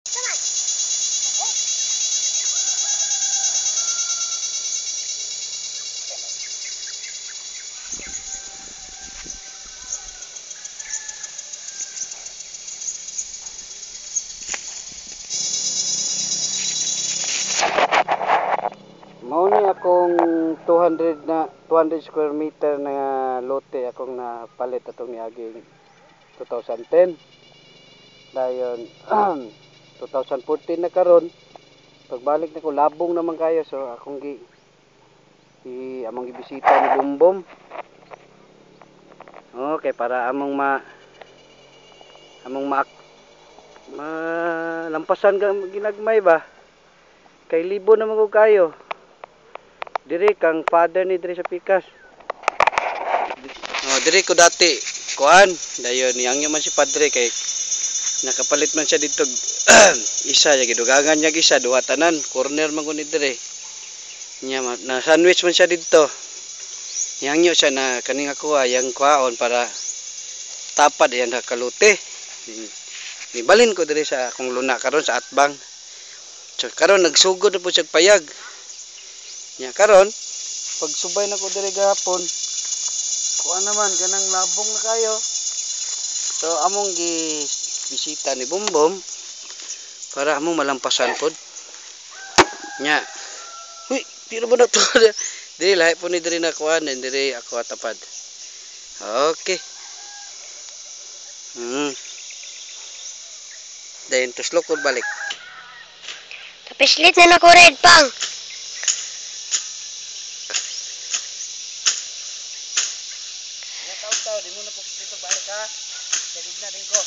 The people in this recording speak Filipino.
Mao ni akong 200 square meter na lote akong napalit atong niaging 2010. Dayon 2014 na karon. Pagbalik na ko labong naman kayo, so akong among gibisita ni Bumbom. Okay, para among lampasan ka ginagmay ba. Kay libo naman ko kayo. Diri kang father ni diri sa Pikas. Diri ko dati kuan, dayon niyang man si padre kay nakapalit man siya dito isa ya gidugangan niya isa duha tanan corner man ko ni diri. Nya na sandwich man siya dito. Niyangyo siya na kaning ako yang kuhaon para tapad yan kalute. Nibalin ko diri sa akong luna karon sa atbang. So karon nagsugod na po siya payag. Nya karon pag subay na ko diri gahapon, kuan naman kanang labong na kayo. So among bisita ni Bumbom para among malampasan pod. Nya, huy, piro ba na to? Diri lahi po ni diri na kuan, diri ako atapad. Okay. Dayon tuslok ko balik. Kapislit na nako red pang. Taw, di mo na po dito balik ha. Sadig na din ko.